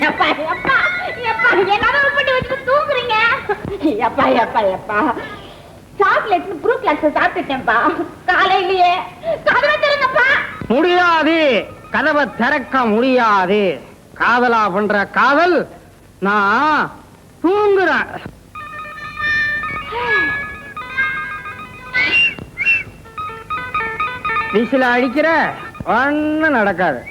எப்பா எப்பா எப்பா என்ன பண்ணி வச்சு தூங்குறீங்க? எப்பா எப்பா எப்பா சாக்லேட் ப்ரூட் கிளாஸ் சாப்பிட்டுட்டேன்ப்பா காலையிலேயே. கதவை திறங்கப்பா. முடியாது, கதவை திறக்க முடியாது. காதலா பண்ற காதல், நான் தூங்குறேன். விசில அடிக்கிற ஒன்னும் நடக்காது.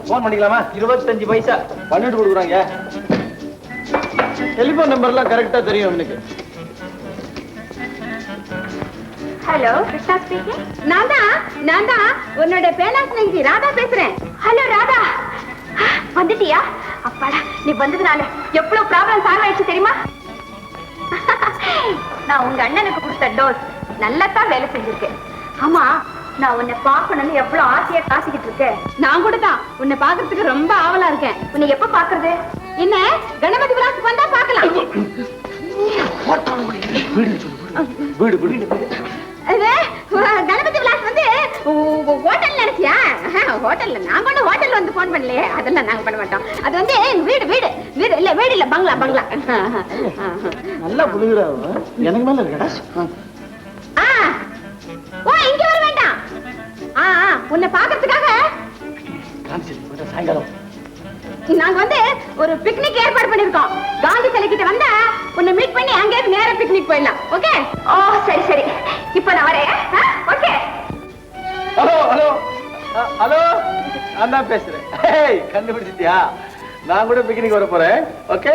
போன் பண்ணிக்கலாமா? 25 பைசா பண்ணிட்டு கொடுக்குறாங்க. டெலிபோன் நம்பர்லாம் கரெக்டா தெரியும் எனக்கு. Hello, Krishna speaking. நான் தான் உன்னோட பேனாசினி ராதா பேசுறேன். ஹலோ ராதா, வந்துட்டியா? அப்பாடா, நீ வந்ததுனால எவ்வளவு ப்ராப்ளம் சால்வ் ஆயிடுச்சு தெரியுமா? நான் உங்க அண்ணனுக்கு கொடுத்த டோஸ் நல்லாத்தான் வேலை செஞ்சிருக்கேன். ஆமா, நான் உன்னை பார்க்கணும்னு எவ்வளவு ஆசையா காத்துக்கிட்டு இருக்கேன். நான் கூட தான் உன்னை பாக்குறதுக்கு ரொம்ப ஆவலா இருக்கேன். உன்னை எப்ப பாக்குறது? என்ன கணபதி விழாக்கு வந்தா பாக்கலாம். கணபதி விலாஸ் வந்து ஹோட்டல் நினைச்சியா? ஹோட்டல்ல நான் கொண்டு ஹோட்டல்ல வந்து போன் பண்ணலையே, அதெல்லாம் நாங்க பண்ண மாட்டோம். அது வந்து வீடு வீடு வீடு இல்ல, வீடு இல்ல, பங்களா பங்களா. நல்லா புடுங்குறா. எனக்கு மேல இருக்கடா. ஓ, இங்க வர வேண்டாம். உன்னை பாக்குறதுக்காக சாயங்காலம் நாங்க வந்து ஒரு பிக்னிக் ஏற்பாடு பண்ணிருக்கோம். காந்தி சிலை கிட்ட வந்தா உன்னை மீட் பண்ணி அங்கே நேரா பிக்னிக் போயிடலாம். ஓகே? ஓ சரி சரி, இப்ப நான் வரேன். ஓகே. ஹலோ ஹலோ ஹலோ, நான் தான் பேசுறேன். கண்டுபிடிச்சிட்டியா? நான் கூட பிக்னிக் வர போறேன். Okay,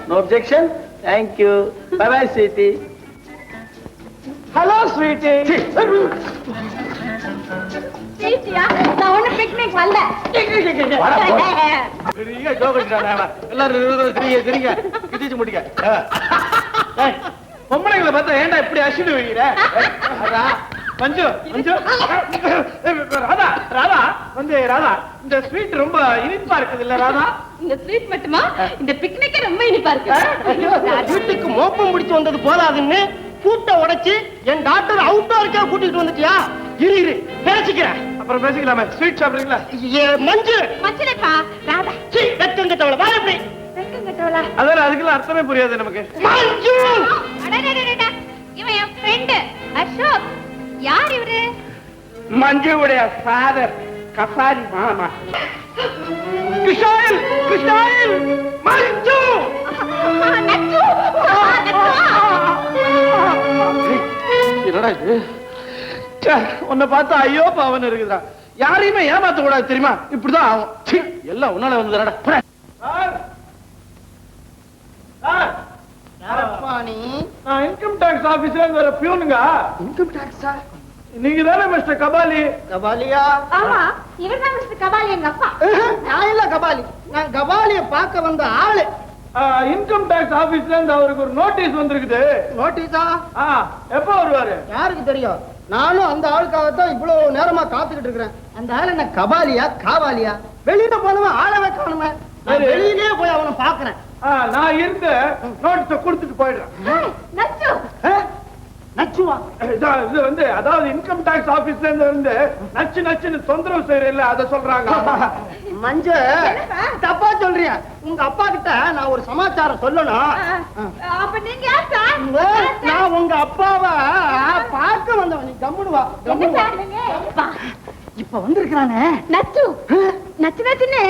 no objection. Thank you. Bye bye sweetie. Hello sweetie. ஸ்வீட்டியா? நான் ஒண்ணு பிக்னிக் வரல. பெரிய ஜோக் அடிச்சானே. எல்லாரும் சரிங்க கிட்டிச்சு முடிக்க. பொம்பளைங்களை பார்த்தா ஏன்டா இப்படி அசிடு வைக்கிற? மஞ்சு மஞ்சு, ராதா ராதா வந்து ராதா, இந்த ஸ்வீட் ரொம்ப இனிப்பா இருக்குது இல்ல ராதா? இந்த ஸ்வீட் மட்டுமா, இந்த பிக்னிக்கே ரொம்ப இனிப்பா இருக்கு. வீட்டுக்கு மோப்பம் முடிச்சு வந்தது போதாதுன்னு கூட்ட உடைச்சு என் டாக்டர் அவுட்டோருக்கே கூட்டிட்டு வந்துட்டியா? இரு இரு பேசிக்கிறேன், அப்புறம் பேசிக்கலாமே. ஸ்வீட் சாப்பிடுறீங்களா? மஞ்சு மஞ்சளப்பா ராதா. வெக்கங்கட்டவள வா. எப்படி வெக்கங்கட்டவளா? அதான் அதுக்கெல்லாம் அர்த்தமே புரியாது நமக்கு. மஞ்சு, இவன் என் ஃப்ரெண்ட் அசோக். யார் இவரு? மஞ்சுவுடைய ஃபாதர், கசாரி மாமா. கிருஷ்ணாயில் கிருஷ்ணாயில் மஞ்சு. என்னடா இது? உன்னை பார்த்தா ஐயோ பாவன் இருக்குதா. யாரையுமே ஏமாத்த கூடாது தெரியுமா? இப்படிதான் ஆகும். எல்லாம் உன்னால வந்து இன்கம் டாக்ஸ் ஆபீஸ்ல வர பியூனுங்க. இன்கம் டாக்ஸா? நீங்க தானே மிஸ்டர் கபாலி? கபாலியா? ஆமா, இவர் தான் மிஸ்டர் கபாலி, எங்க அப்பா. நான் இல்ல கபாலி, நான் கபாலிய பார்க்க வந்த ஆளு. இன்கம் டாக்ஸ் ஆபீஸ்ல இருந்து அவருக்கு ஒரு நோட்டீஸ் வந்திருக்குது. நோட்டீஸா? எப்ப வருவாரு? யாருக்கு தெரியும்? நானும் அந்த ஆளுக்காகத்தான் இவ்வளவு நேரமா காத்துக்கிட்டு இருக்கிறேன். அந்த ஆள் என்ன கபாலியா காவாலியா? வெளியில போனவன் ஆளவே காணுமே. வெளியிலே போய் அவனை பாக்குறேன். நான் இருந்து நோட்டீஸ் கொடுத்துட்டு போயிடுறேன். நச்சு நச்சுவா? இது வந்து அதாவது இன்கம் டாக்ஸ் ஆபீஸ்ல இருந்து நச்சு நச்சுன்னு தொந்தரவு செய்யறேன், அத சொல்றாங்க. மஞ்ச தப்பா சொல்றிய. உங்க அப்பா கிட்ட நான் ஒரு சமாச்சாரம் சொல்லணும். அப்ப நீங்க யார் சார்? நான் உங்க அப்பாவை பார்க்க வந்தவன். நீ கம்முடுவா. இப்ப வந்திருக்கானே நச்சு. நச்சு நச்சுன்னு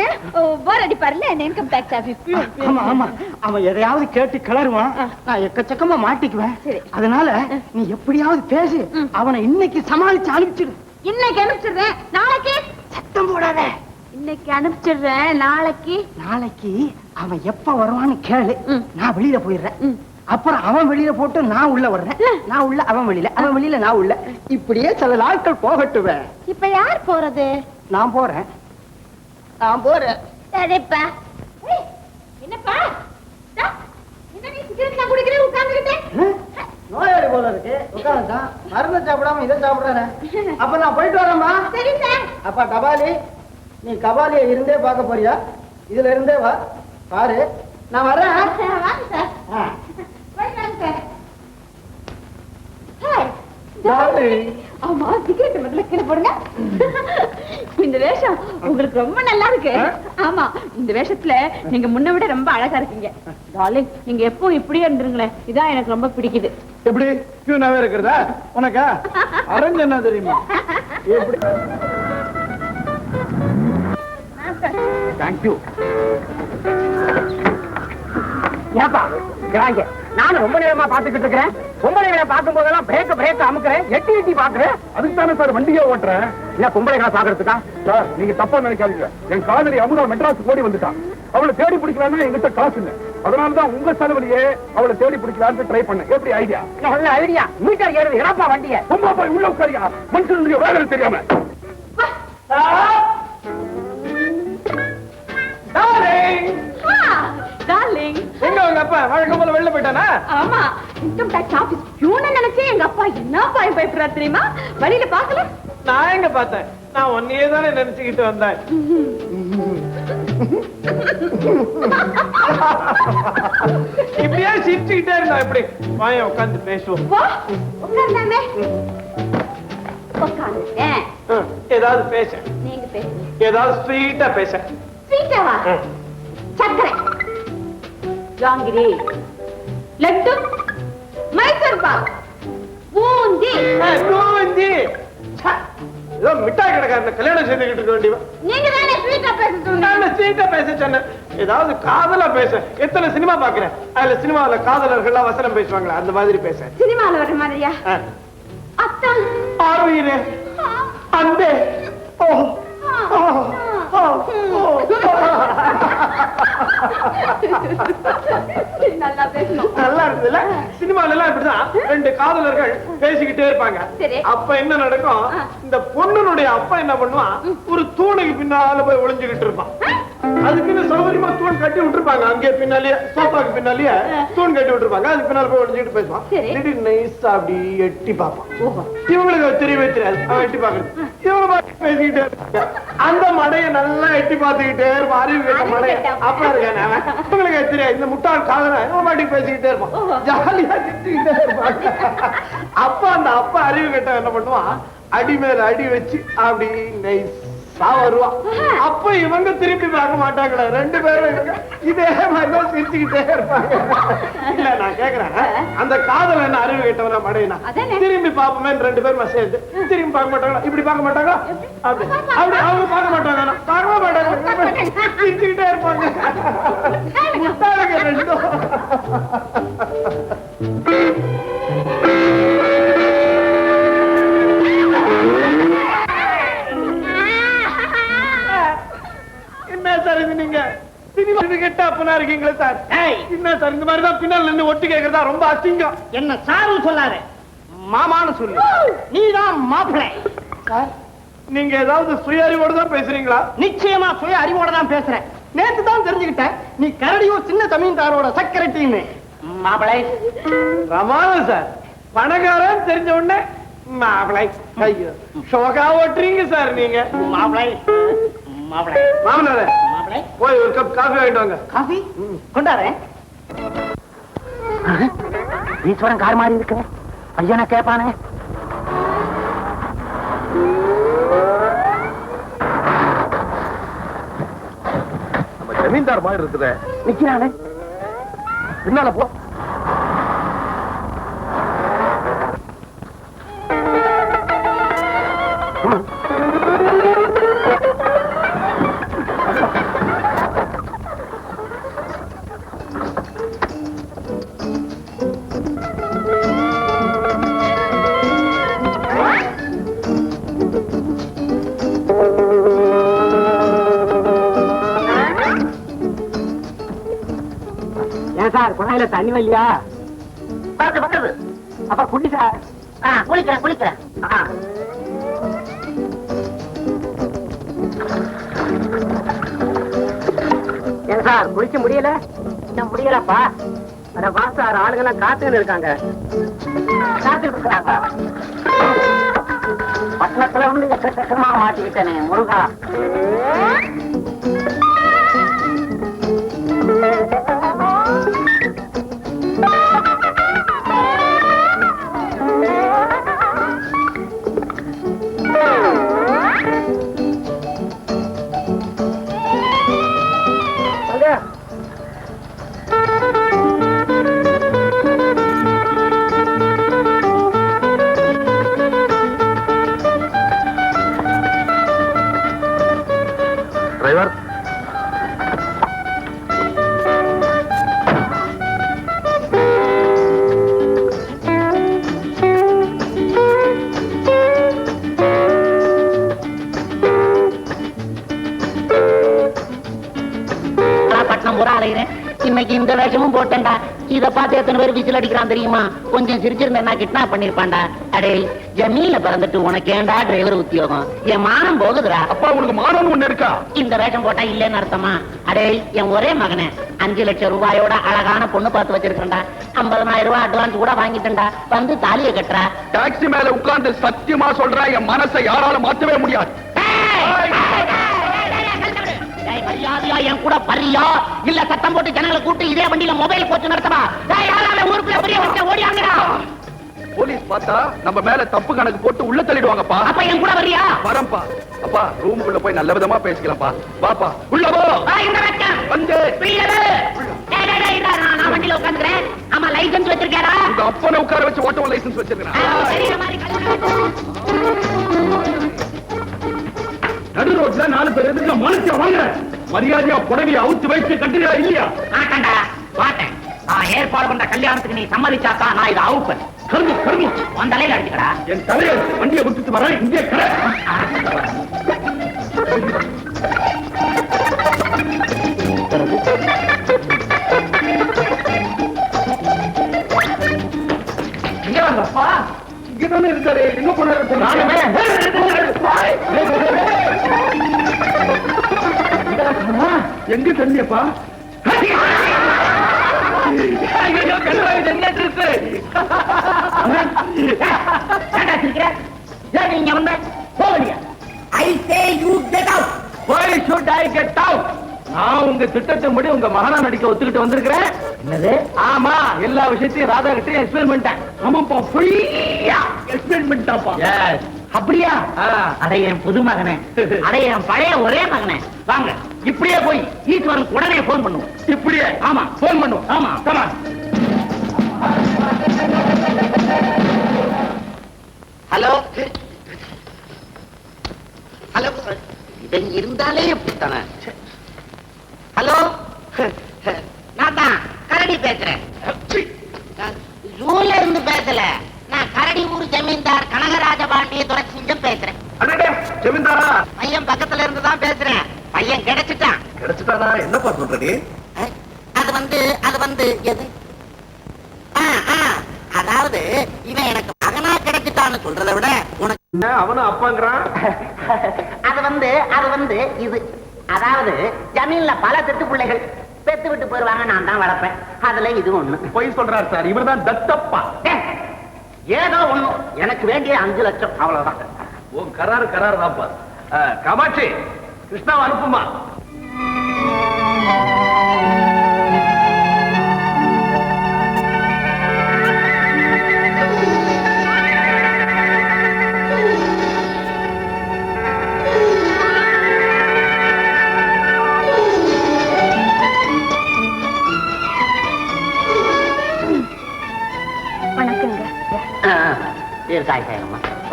போர் அடிப்பார்ல இன்கம் டாக்ஸ் ஆபீஸ். ஆமா ஆமா, அவன் எதையாவது கேட்டு கிளறுவான். நான் எக்கச்சக்கமா மாட்டிக்குவேன். அதனால நீ எப்படியாவது பேசி அவனை இன்னைக்கு சமாளிச்சு அனுப்பிச்சிடு. இன்னைக்கு அனுப்பிச்சிடுறேன், நாளைக்கு சத்தம் போடாத. இன்னைக்கு அனுப்பிச்சிடுறேன், நாளைக்கு. நாளைக்கு அவன் எப்ப வருவான்னு கேளு. நான் வெளியில போயிடுறேன். அப்புறம் அவன் வெளியில போட்டு நான் உள்ள வர்றேன், நான் உள்ள அவன் வெளியில, அவன் வெளியில நான் உள்ள, இப்படியே சில நாட்கள் போகட்டுவேன். இப்ப யார் போறது? நான் போறேன், நான் போறேன். சரிப்பா. என்னப்பா என்ன நீ சிகரெட் குடிக்கிற உட்கார்ந்துகிட்டே? நோயாளி போல இருக்கு, உட்காந்துட்டான். மருந்து சாப்பிடாம இதை சாப்பிடுறேன். அப்ப நான் போயிட்டு வரேம்மா. சரி சார். அப்பா கபாலி, நீ கபாலியை இருந்தே பார்க்க போறியா? இதுல இருந்தே வா, பாரு. நான் வரேன். வாங்க சார். போயிட்டு வாங்க சார். ஹாய். ஆமா, சிகரெட் முதல்ல கீழே போடுங்க. இந்த வேஷம் உங்களுக்கு ரொம்ப நல்லா இருக்கு. ஆமா, இந்த வேஷத்துல நீங்க முன்ன விட ரொம்ப அழகா இருக்கீங்க. டார்லிங், நீங்க எப்பவும் இப்படியே இருந்துருங்களேன், இதான் எனக்கு ரொம்ப பிடிக்குது. எப்படி கியூனாவே இருக்கிறதா உனக்கா? அரேஞ்ச் என்ன தெரியுமா? எப்படி? தேங்க்யூ. ஏப்பா கிராங்க, நானும் ரொம்ப நேரமா பாத்துக்கிட்டு இருக்கிறேன். பொம்பளைகளை பார்க்கும் போதெல்லாம் பிரேக்க அமுக்குறேன், எட்டி பாக்குறேன். அதுக்கு தானே சார் வண்டியே ஓட்டுறேன். என்ன பொம்பளைகளை பாக்குறதுக்கா? சார் நீங்க தப்பா நினைக்காதீங்க. என் காதலி அமுதா மெட்ராஸ் ஓடி வந்துட்டான். அவளை தேடி பிடிக்கலாம்னா எங்கிட்ட காசு இல்லை. அதனாலதான் உங்க செலவுலயே அவளை தேடி பிடிக்கலான்னு ட்ரை பண்ணேன். எப்படி ஐடியா? நல்ல ஐடியா. மீட்டர் ஏறுது, இறப்பா வண்டிய. சும்மா போய் உள்ள உட்காரியா, மனுஷனுடைய வேலை தெரியாம. டார்லிங், எங்க உங்க அப்பா வழக்கம் போல வெளில போயிட்டானா? ஆமா, இன்கம் டாக்ஸ் ஆபீஸ் பியூன நினைச்சே எங்க அப்பா என்ன பயப்படுறாரு தெரியுமா? வழியில பாக்கல. நான் எங்க பார்த்தேன், நான் ஒன்னையே தானே நினைச்சுக்கிட்டு வந்தேன். இப்படியே சிரிச்சுக்கிட்டே இருந்தா எப்படி? வாய உட்காந்து பேசுவோம். வா, உட்கார்ந்தாமே. உட்கார்ந்துட்டேன். ஏதாவது பேச, நீங்க பேசுங்க. ஏதாவது ஸ்வீட்டா பேச. ஸ்வீட்டாவா? சக்கரை, ஜாங்கிரி, லட்டு, மைசூர் பாக், பூந்தி. பூந்தி. ஏதோ மிட்டாய் கடைக்காரன் கல்யாணம் செய்துகிட்டு இருக்க வேண்டியவன். நீங்க தானே ஸ்வீட்டா பேச சொன்னீங்க. நான் ஸ்வீட்டா பேச சொன்னேன். ஏதாவது காதலா பேச. எத்தனை சினிமா பாக்குறேன், அதுல சினிமாவில காதலர்கள்லாம் வசனம் பேசுவாங்களா, அந்த மாதிரி பேச. சினிமால வர மாதிரியா? அத்தான், ஆர்வீரே, அன்பே, ஓ நல்லா பேசணும். நல்லா இருக்குதுல்ல? சினிமால எல்லாம் இப்படிதான் ரெண்டு காதலர்கள் பேசிக்கிட்டே இருப்பாங்க. சரி. அப்ப என்ன நடக்கும்? இந்த பொண்ணுனுடைய அப்பா என்ன பண்ணுவான், ஒரு தூணுக்கு பின்னால போய் ஒளிஞ்சுக்கிட்டு இருப்பான். அதுக்குன்னு சௌகரியமா தூண் கட்டி விட்டுருப்பாங்க. அங்கே பின்னாலேயே, சோஃபாக்கு பின்னாலேயே தூண் கட்டி விட்டுருப்பாங்க. அதுக்கு பின்னால போய் ஒளிஞ்சுக்கிட்டு பேசுவான். திடீர்னு நைஸா அப்படி எட்டி பார்ப்பான். இவங்களுக்கு தெரியவே தெரியாது அவன் எட்டி பாக்குறது. இவங்க பேசிக்கிட்டே இருப்பாங்க. அந்த மடையை நல்லா எட்டி பார்த்துக்கிட்டே இருப்பான். அறிவு கேட்ட மடைய அப்பா இருக்கானே அவன். இவங்களுக்கு தெரியாது. இந்த முட்டாள் காதல இவன் மாட்டிக்கு பேசிக்கிட்டே இருப்பான். ஜாலியா திட்டிக்கிட்டே இருப்பாங்க. அப்ப அந்த அப்பா அறிவு கேட்ட என்ன பண்ணுவான், அடி மேல அடி வச்சு அப்படி நைஸா வருவான். அப்ப இவங்க திருப்பி பார்க்க மாட்டாங்களா, ரெண்டு பேரும் இவங்க இதே மாதிரிதான் சிரிச்சுக்கிட்டே இருப்பாங்க. இல்ல நான் கேக்குறேன், அந்த காதல் என்ன அறிவு கேட்டவனா மடையினா திரும்பி பாப்போமே ரெண்டு பேரும் சேர்ந்து திரும்பி பார்க்க மாட்டாங்களா? இப்படி பார்க்க மாட்டாங்களா? அப்படி அப்படி அவங்க பார்க்க மாட்டாங்க, பார்க்க மாட்டாங்க, சிரிச்சுக்கிட்டே இருப்பாங்க. முட்டாளுங்க ரெண்டும். என்ன சார் இது, நீங்க சினிமா கெட்ட அப்பனா இருக்கீங்களா சார்? என்ன சார் இந்த மாதிரிதான் பின்னால் நின்று ஒட்டு கேக்குறதா ரொம்ப அசிங்கம். என்ன சாருன்னு சொல்லாரு, மாமான்னு சொல்லு. நீதான் மாப்பிள்ளை. சார் நீங்க ஏதாவது சுய அறிவோடு தான் பேசுறீங்களா? நிச்சயமா சுய அறிவோட தான் பேசுறேன். நேத்து தான் தெரிஞ்சுக்கிட்டேன் நீ கரடியும் சின்ன தமிழ்தாரோட செக்ரட்டரின்னு. மாப்பிள்ளை ரமானு சார் பணக்காரன் தெரிஞ்ச உடனே மாப்பிள்ளை. ஐயோ ஷோகா ஓட்டுறீங்க சார் நீங்க. மாப்பிள்ளை மாப்பிள்ளை மாமனாரே மாப்பிள்ளை போய் ஒரு கப் காஃபி வாங்கிட்டு வாங்க. காஃபி கொண்டாரேன். ஈஸ்வரன் கார் மாறி இருக்கு, பையனை கேட்பானே. நம்ம ஜமீன்தார் மாதிரி இருக்குதே, நிக்கிறானே, பின்னால போ. ஏன் சார் குழாயில தண்ணி வரலையா? வருது. அப்ப குளிக்க குளிக்கிறேன். ஏன் சார் குளிக்க முடியல? இன்னும் முடியலப்பா. அட வா சார், ஆளுங்கெல்லாம் காத்துன்னு இருக்காங்க. காத்துட்டு இருக்கிறாங்க. பட்டணத்துல வந்து எக்கச்சக்கமா மாட்டிக்கிட்டேனே முருகா. டிரைவர், பட்டணம் பூரா அலைகிறேன். இன்னைக்கு இந்த வேஷமும் போட்டேன்டா. இத பார்த்து எத்தனை பேர் விசில் அடிக்கிறான் தெரியுமா? கொஞ்சம் சிரிச்சிருந்தேன்னா கிட்னாப் பண்ணிருப்பான்டா. அடே, ஜமீன்ல பிறந்துட்டு உனக்கு ஏன்டா டிரைவர் உத்தியோகம்? என் மானம் போகுதுடா. அப்பா உங்களுக்கு மானம் ஒண்ணு இருக்கா? இந்த வேஷம் போட்டா இல்லன்னு அர்த்தமா? அடே, என் ஒரே மகனே 5 லட்சம் ரூபாயோட அழகான பொண்ணு பார்த்து வச்சிருக்கேன்டா. 50,000 ரூபாய் அட்வான்ஸ் கூட வாங்கிட்டேன்டா. வந்து தாலியை கட்டுறா. டாக்ஸி மேல உட்கார்ந்து சத்தியமா சொல்றேன், என் மனசை யாரால மாத்தவே முடியாது. மரியாதையா என் கூட பரியா இல்ல சத்தம் போட்டு ஜனங்களை கூட்டி இதே வண்டியில மொபைல் போச்சு நடத்தமா? ஊருக்குள்ள பெரிய ஓடியாங்கடா. போலீஸ் பார்த்தா நம்ம மேல தப்பு கணக்கு போட்டு உள்ள தள்ளிடுவாங்கப்பா. அப்ப என் கூட வரியா? வரம்பா. அப்பா ரூமுக்குள்ள போய் நல்ல விதமா பேசிக்கலாம்ப்பா. வாப்பா உள்ள போ. வந்து நான் வண்டியில உட்காந்துக்கிறேன். ஆமா, லைசன்ஸ் வச்சிருக்கேடா? உங்க அப்பனை உட்கார வச்சு ஓட்ட லைசன்ஸ் வச்சிருக்கேன். நடு ரோட்ல 4 பேர் எதுக்கு மனுஷன் வாங்க. மரியாதையா புடவையை அவுத்து வைத்து கட்டுறியா இல்லையா? ஆட்டண்டா, பாட்டேன். நான் ஏற்பாடு பண்ற கல்யாணத்துக்கு நீ சம்மதிச்சாதான் நான் இதை அவுப்பேன். கரும்பு கரும்பு உன் தலையில அடிச்சுக்கடா. என் தலையை வண்டியை விட்டுட்டு வரேன். இங்கே கடை. இங்கதானே இருக்காரு. எங்க போனாரு? நானுமே எங்க தண்ணியப்பா? நான் உங்க திட்டத்தின்படி உங்க மகனா நடிக்க ஒத்துக்கிட்டு வந்திருக்கிறேன். என்னது? ஆமா, எல்லா விஷயத்தையும் ராதா கிட்ட எக்ஸ்பிளைன் பண்ணிட்டேன். ஆமாப்பா, ஃபுல்லா எக்ஸ்பிளைன் பண்ணிட்டாப்பா. அப்படியா? அட என் புது மகனே, அட என் பழைய ஒரே மகனே, வாங்க இப்படியே போய் ஈஸ்வரன் உடனே போன் பண்ணுவோம். இப்படியே? ஆமா, போன் பண்ணுவோம். ஆமா. கமா. ஹலோ ஹலோ, இது இருந்தாலே அப்படித்தானே. ஹலோ, நான் தான் கரடி பேசுறேன். ஜூல இருந்து பேசல, நான் கரடி ஊர் ஜமீன்தார் கனகராஜ பாண்டிய துரைசிங்கம் பேசுறேன். ஜமீன்தாரா? பையன் பக்கத்துல இருந்து தான் பேசுறேன். பையன் கிடைச்சிட்டான். கிடைச்சிட்டானா? என்னப்பா சொல்ற நீ? அது வந்து எது? அதாவது இவன் எனக்கு மகனா கிடைச்சிட்டான்னு சொல்றதை விட உனக்கு அவனும் அப்பாங்கிறான். அது வந்து இது, அதாவது ஜமீன்ல பல தெத்து பிள்ளைகள் பெத்து விட்டு போயிருவாங்க, நான் தான் வளர்ப்பேன். அதுல இது ஒண்ணு. பொய் சொல்றாரு சார், இவர்தான் தத்தப்பா. ஏதோ ஒண்ணு, எனக்கு வேண்டிய 5 லட்சம் அவ்வளவுதான். ஓ, கராறு தான்ப்பா. காமாட்சி, கிருஷ்ணாவை அனுப்புமா.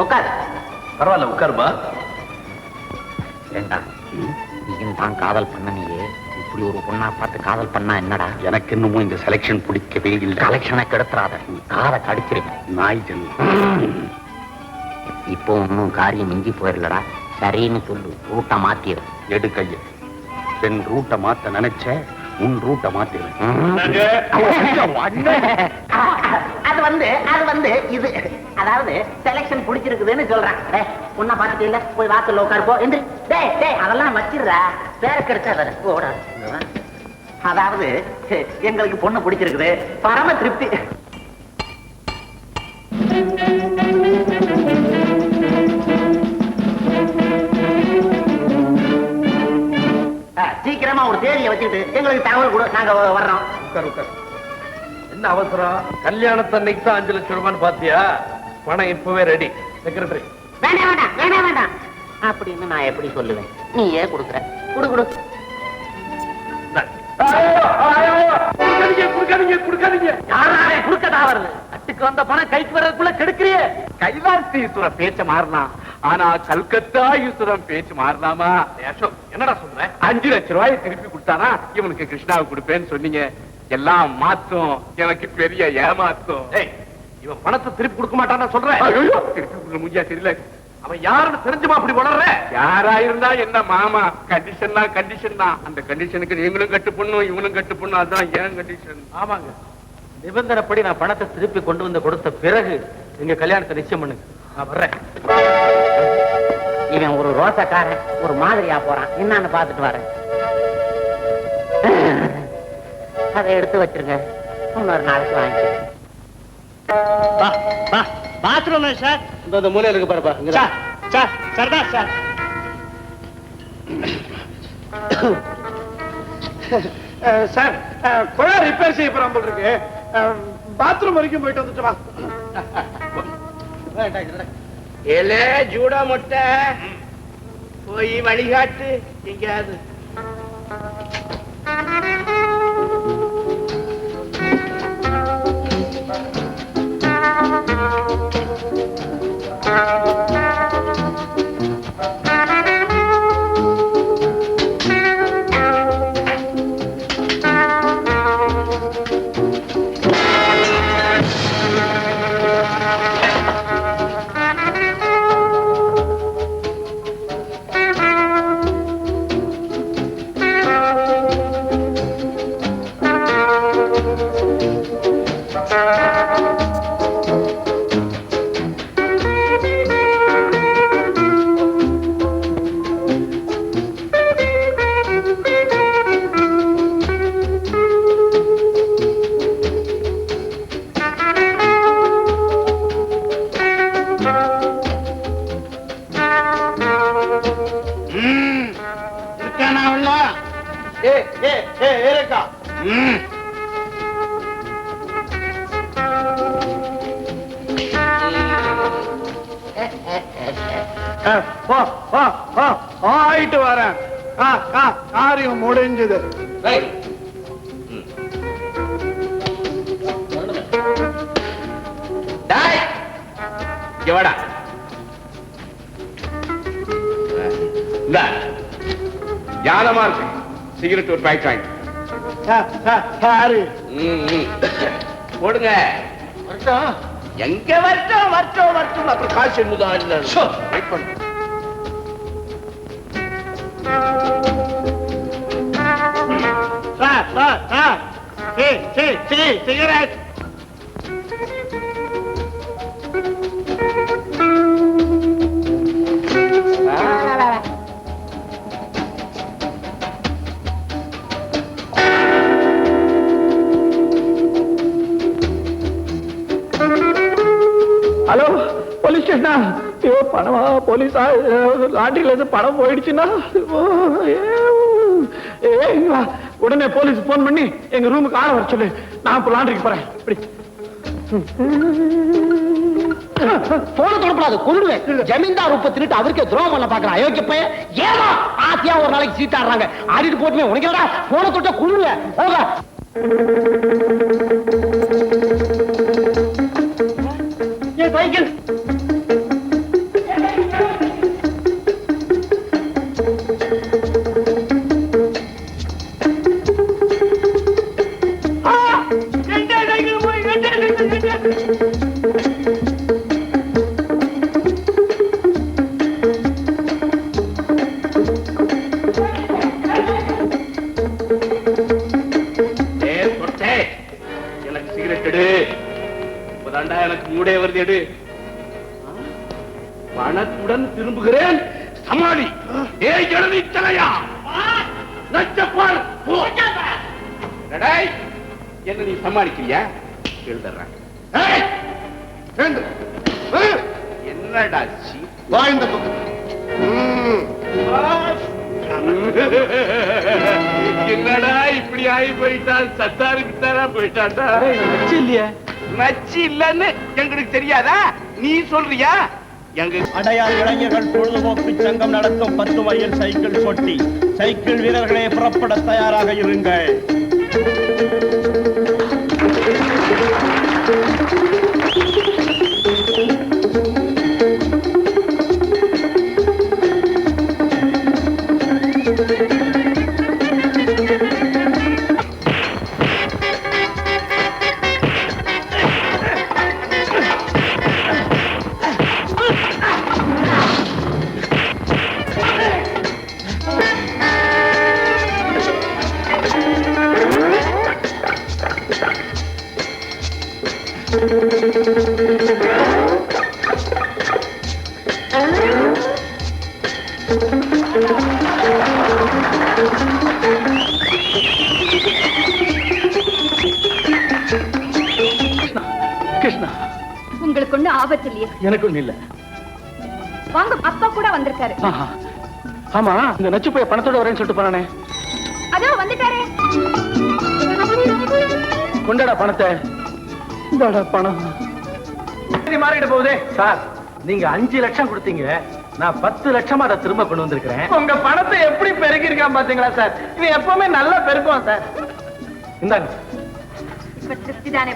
உட்காரு. பரவாயில்ல, உட்காருமா. ஏண்டா, நீயும் தான் காதல் பண்ண, நீயே இப்படி ஒரு பொண்ணா பார்த்து காதல் பண்ணா என்னடா? எனக்கு இன்னமும் இந்த செலக்ஷன் பிடிக்கவே இல்லை. கலெக்ஷனை கெடுத்துறாத, காதை கடிச்சிருவேன். நாய் ஜென்மம். இப்போ ஒன்னும் காரியம் மிஞ்சி போயிடலடா. சரின்னு சொல்லு, ரூட்டை மாத்திரு. எடு கைய. என் ரூட்டை மாத்த நினைச்ச, உன் ரூட்டை மாத்திரு. அது அது வந்து இது அதாவது செலக்ஷன் பிடிச்சிருக்குதுன்னு சொல்றேன். உன்ன பாத்துட்டு இல்ல போய் வாசல்ல உட்காருப்போ என்று அதெல்லாம் வச்சிருந்தா வேற கிடைச்சா ஓட. அதாவது எங்களுக்கு பொண்ணு பிடிச்சிருக்குது, பரம திருப்தி. சீக்கிரமா ஒரு தேதியை வச்சுக்கிட்டு எங்களுக்கு தகவல் கொடு, நாங்க வர்றோம். என்ன அவசரம்? கல்யாணத்தன்னைக்கு தான் 5 லட்சம் ரூபான்னு பாத்தியா? பணம் இப்பவே ரெடி. செக்ரட்டரி வேண்டாம் வேண்டாம் வேண்டாம் வேண்டாம் அப்படின்னு நான் எப்படி சொல்லுவேன்? நீ ஏன் கொடுக்குற? குடு குடுக்கதா வருது. அட்டுக்கு வந்த பணம் கைக்கு வர்றதுக்குள்ள கெடுக்கிறியே. கைலாசி ஈஸ்வரன் பேச்ச மாறலாம், ஆனா கல்கத்தா ஈஸ்வரன் பேச்சு மாறலாமா? என்னடா சொல்ற? 5 லட்சம் ரூபாய் திருப்பி கொடுத்தானா இவனுக்கு கிருஷ்ணாவுக்கு கொடுப்பேன்னு சொன்னீங்க. எல்லாம் மாத்தம், எனக்கு பெரிய ஏமாத்தம். இவன் பணத்தை திருப்பி கொடுக்க மாட்டான்னு சொல்றேன். திருப்பி கொடுக்க முடியா தெரியல. அவன் யாருன்னு தெரிஞ்சுமா அப்படி வளர்ற? யாரா இருந்தா என்ன மாமா, கண்டிஷன் தான். அந்த கண்டிஷனுக்கு நீங்களும் கட்டு பண்ணும், இவனும் கட்டு பண்ணும். அதுதான் ஏன் கண்டிஷன். ஆமாங்க, நிபந்தனைப்படி நான் பணத்தை திருப்பி கொண்டு வந்து கொடுத்த பிறகு எங்க கல்யாணத்தை நிச்சயம் பண்ணுங்க. நான் வர்றேன். இவன் ஒரு ரோசக்காரன், ஒரு மாதிரியா போறான். என்னன்னு பாத்துட்டு வரேன். அதை எடுத்து வச்சிருங்க, இன்னொரு நாளைக்கு வாங்கி. பாத்ரூம் சார், இந்த மூலையில இருக்கு பாருப்பா. Sir Sardar sir. சார் குழாய் ரிப்பேர் செய்ய போறான் போல இருக்கு. பாத்ரூம் வரைக்கும் போயிட்டு வந்துட்டுமா? ஏலே ஜூடா மொட்டை, போய் வழிகாட்டு எங்கேயாவது. ஆயிட்டு வரேன். காரியம் முடிஞ்சது. வாடா, ஞானமா இருக்கு. சிகரெட் ஒரு பேக் வாங்கி போடுங்க. எங்க வரட்டும் வரட்டும் வரட்டும், அப்புறம் காசு என்னதான் இல்ல. வெயிட் பண்ணு. சிகரெட் ஹலோ, போலீஸ் ஸ்டேஷனா? ஐயோ, பணமா? போலீஸா? லாண்டரியில இருந்து பணம் போயிடுச்சுன்னா உடனே போலீஸ் போன் பண்ணி எங்க ரூமுக்கு ஆள வர சொல்லு. நான் இப்ப லாண்டரிக்கு போறேன். இப்படி போன தொடப்படாது, கொள்ளுவேன். ஜமீன்தார் உப்ப திருட்டு அவருக்கே துரோகம் பண்ண பாக்குறான். அயோக்கிய பையன். ஏமா ஆத்தியா ஒரு நாளைக்கு சீட்டாடுறாங்க. ஆடிட்டு போட்டுமே உனக்கு போன தொட்ட கொள்ளுவேன். போக என் சைக்கிள். என்னுடைய வருது எடு. பணத்துடன் திரும்புகிறேன். சமாளி. ஏய் ஜனனி தலையா, நச்சப்பால் என்ன நீ சமாளிக்கிறியா? எழுதுறேன். என்னடா வாழ்ந்த என்னடா இப்படி ஆகி போயிட்டான்? சத்தாரு பித்தாரா போயிட்டான்டா. நச்சு இல்லையே. நச்சு இல்லன்னு எங்களுக்கு தெரியாதா? நீ சொல்றியா? அடையார் இளைஞர்கள் பொழுதுபோக்கு சங்கம் நடத்தும் 10 மைல் சைக்கிள் போட்டி. சைக்கிள் வீரர்களே புறப்பட தயாராக இருங்கள். கிருஷ்ணா, உங்களுக்கு ஒண்ணு ஆபத்து இல்லையே? எனக்கு ஒண்ணு இல்ல. வாங்க, அப்பா கூட வந்திருக்காரு. ஆமா, இந்த நச்சு போய் பணத்தோட வரேன்னு சொல்லிட்டு போனானே. அதோ வந்துட்டாரே. கொண்டாடா பணத்தை. இந்தாடா பணம். மாறிட போகுதே சார். நீங்க 5 லட்சம் கொடுத்தீங்க, நான் 10 லட்சமா அதை திரும்ப கொண்டு வந்திருக்கிறேன். உங்க பணத்தை எப்படி பெருக்கி இருக்கான் பாத்தீங்களா சார்? இவன் எப்பவுமே நல்லா பெருக்குவான் சார். இந்தாங்க. இப்ப திருப்தி தானே?